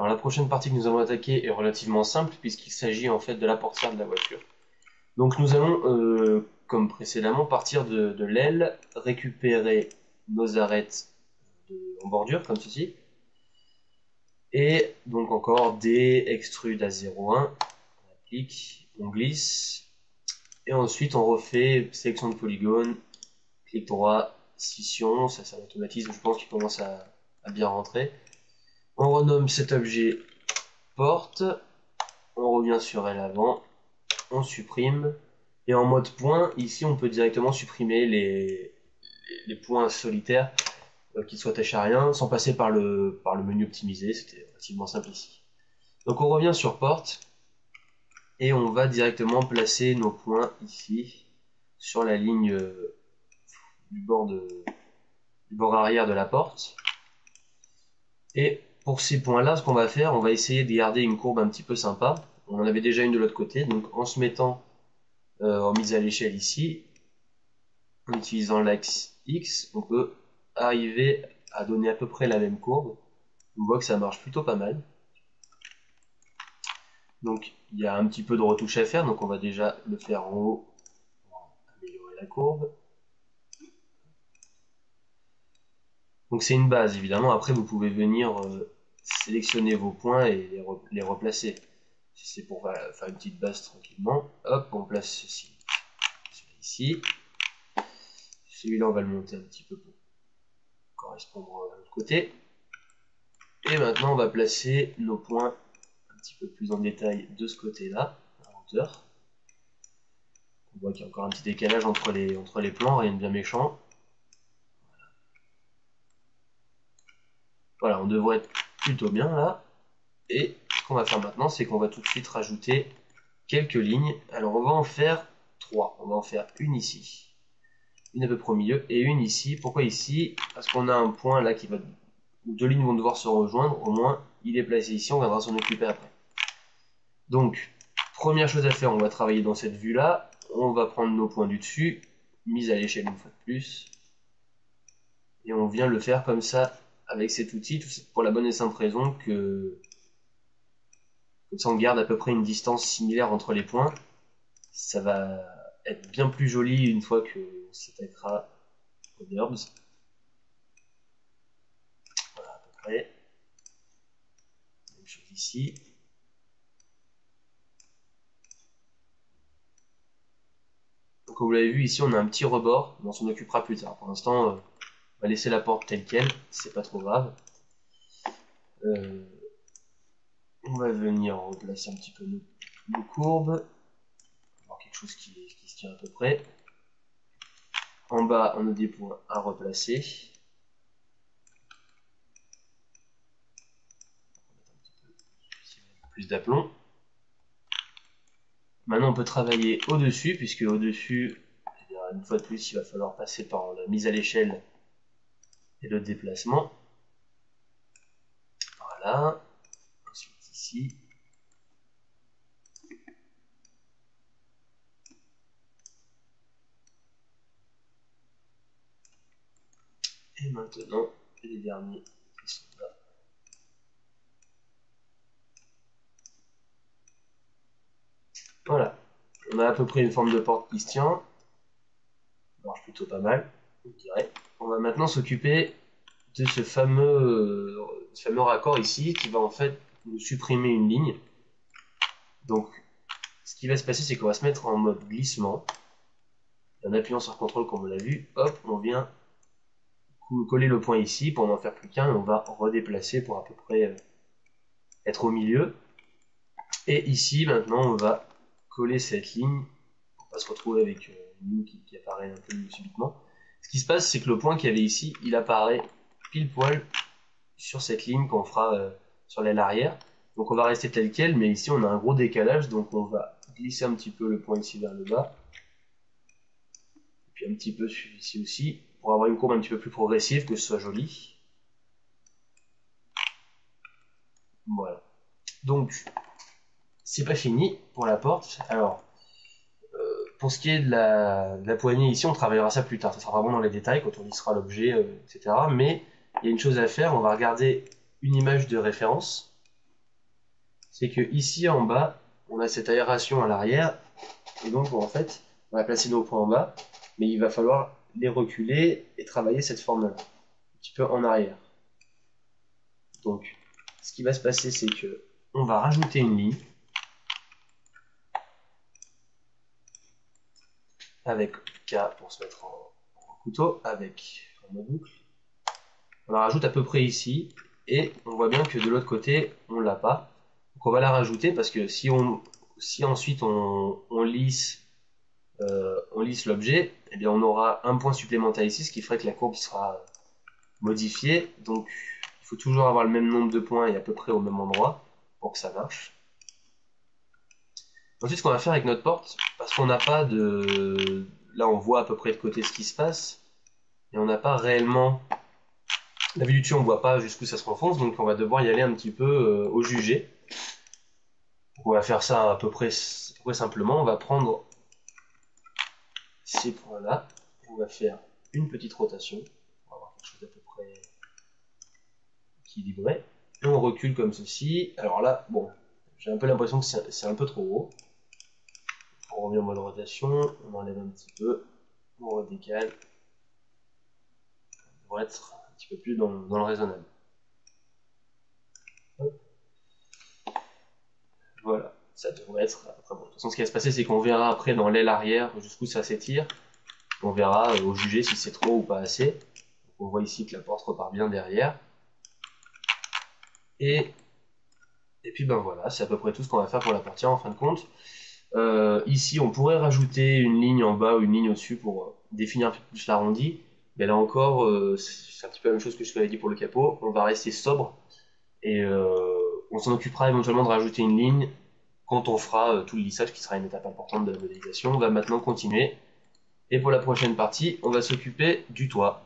Alors la prochaine partie que nous allons attaquer est relativement simple puisqu'il s'agit en fait de la portière de la voiture. Donc nous allons, comme précédemment, partir de l'aile, récupérer nos arêtes en bordure comme ceci. Et donc encore D, extrude à 0,1, on applique, on glisse. Et ensuite on refait sélection de polygone, clic droit, scission, ça c'est un automatisme je pense qui commence à bien rentrer. On renomme cet objet porte, on revient sur elle avant, on supprime, et en mode point, ici on peut directement supprimer les points solitaires qui soient attachés à rien, sans passer par le menu optimisé, c'était relativement simple ici. Donc on revient sur porte, et on va directement placer nos points ici, sur la ligne du bord arrière de la porte. Et pour ces points-là, ce qu'on va faire, on va essayer de garder une courbe un petit peu sympa. On en avait déjà une de l'autre côté, donc en se mettant en mise à l'échelle ici, en utilisant l'axe X, on peut arriver à donner à peu près la même courbe. On voit que ça marche plutôt pas mal. Donc il y a un petit peu de retouche à faire, donc on va déjà le faire en haut pour améliorer la courbe. Donc c'est une base évidemment, après vous pouvez venir sélectionner vos points et les replacer. Si c'est pour faire une petite base tranquillement, hop, on place ceci ici. Celui-là on va le monter un petit peu pour correspondre à l'autre côté. Et maintenant on va placer nos points un petit peu plus en détail de ce côté-là, à hauteur. On voit qu'il y a encore un petit décalage entre les plans, rien de bien méchant. Voilà, on devrait être plutôt bien là. Et ce qu'on va faire maintenant, c'est qu'on va tout de suite rajouter quelques lignes. Alors on va en faire 3. On va en faire une ici, une à peu près au milieu, et une ici. Pourquoi ici? Parce qu'on a un point là où deux lignes vont devoir se rejoindre. Au moins, il est placé ici, on viendra s'en occuper après. Donc, première chose à faire, on va travailler dans cette vue-là. On va prendre nos points du dessus, mise à l'échelle une fois de plus. Et on vient le faire comme ça, avec cet outil, pour la bonne et simple raison que comme ça on garde à peu près une distance similaire entre les points. Ça va être bien plus joli une fois que on s'attaquera aux NURBS. Voilà à peu près. Même chose ici. Donc comme vous l'avez vu ici on a un petit rebord, mais on s'en occupera plus tard. Pour l'instant on va laisser la porte telle quelle, c'est pas trop grave. On va venir replacer un petit peu nos courbes. Alors quelque chose qui se tient à peu près. En bas, on a des points à replacer. On va mettre un petit peu plus d'aplomb. Maintenant, on peut travailler au-dessus, puisque au-dessus, une fois de plus, il va falloir passer par la mise à l'échelle et le déplacement. Voilà. Ensuite, ici. Et maintenant, les derniers qui sont là. Voilà. On a à peu près une forme de porte qui se tient. Ça marche plutôt pas mal, je dirais. On va maintenant s'occuper de ce fameux raccord ici qui va en fait nous supprimer une ligne. Donc, ce qui va se passer, c'est qu'on va se mettre en mode glissement. En appuyant sur CTRL comme on l'a vu, hop, on vient coller le point ici pour n'en faire plus qu'un et on va redéplacer pour à peu près être au milieu. Et ici, maintenant, on va coller cette ligne pour pas se retrouver avec une ligne qui apparaît un peu subitement. Ce qui se passe, c'est que le point qu'il y avait ici, il apparaît pile poil sur cette ligne qu'on fera sur l'aile arrière. Donc on va rester tel quel, mais ici on a un gros décalage, donc on va glisser un petit peu le point ici vers le bas. Et puis un petit peu ici aussi, pour avoir une courbe un petit peu plus progressive, que ce soit joli. Voilà. Donc, c'est pas fini pour la porte. Alors, pour ce qui est de la poignée ici, on travaillera ça plus tard. Ça sera vraiment dans les détails quand on lissera l'objet, etc. Mais il y a une chose à faire, on va regarder une image de référence. c'est que ici en bas, on a cette aération à l'arrière, et donc en fait, on va placer nos points en bas, mais il va falloir les reculer et travailler cette forme-là, un petit peu en arrière. Donc, ce qui va se passer, c'est que on va rajouter une ligne avec K pour se mettre en couteau, avec en boucle. On la rajoute à peu près ici, et on voit bien que de l'autre côté, on l'a pas. Donc on va la rajouter parce que si ensuite on lisse l'objet, eh bien on aura un point supplémentaire ici, ce qui ferait que la courbe sera modifiée. Donc il faut toujours avoir le même nombre de points et à peu près au même endroit pour que ça marche. Ensuite, ce qu'on va faire avec notre porte, parce qu'on n'a pas de... Là, on voit à peu près de côté ce qui se passe, et on n'a pas réellement... La vue du dessus, on ne voit pas jusqu'où ça se renfonce, donc on va devoir y aller un petit peu au jugé. On va faire ça à peu près simplement. On va prendre ces points-là, on va faire une petite rotation, on va avoir quelque chose d'à peu près équilibré, et on recule comme ceci. Alors là, bon, j'ai un peu l'impression que c'est un peu trop haut. On revient en mode rotation, on enlève un petit peu, on redécale, pour être un petit peu plus dans le raisonnable. Hop. Voilà, ça devrait être après bon. De toute façon, ce qui va se passer, c'est qu'on verra après dans l'aile arrière jusqu'où ça s'étire. On verra au jugé si c'est trop ou pas assez. Donc, on voit ici que la porte repart bien derrière. Et puis ben voilà, c'est à peu près tout ce qu'on va faire pour la partie en fin de compte. Ici, on pourrait rajouter une ligne en bas ou une ligne au-dessus pour définir un peu plus l'arrondi. Mais là encore, c'est un petit peu la même chose que je t'avais dit pour le capot. On va rester sobre et on s'en occupera éventuellement de rajouter une ligne quand on fera tout le lissage, qui sera une étape importante de la modélisation. On va maintenant continuer. Et pour la prochaine partie, on va s'occuper du toit.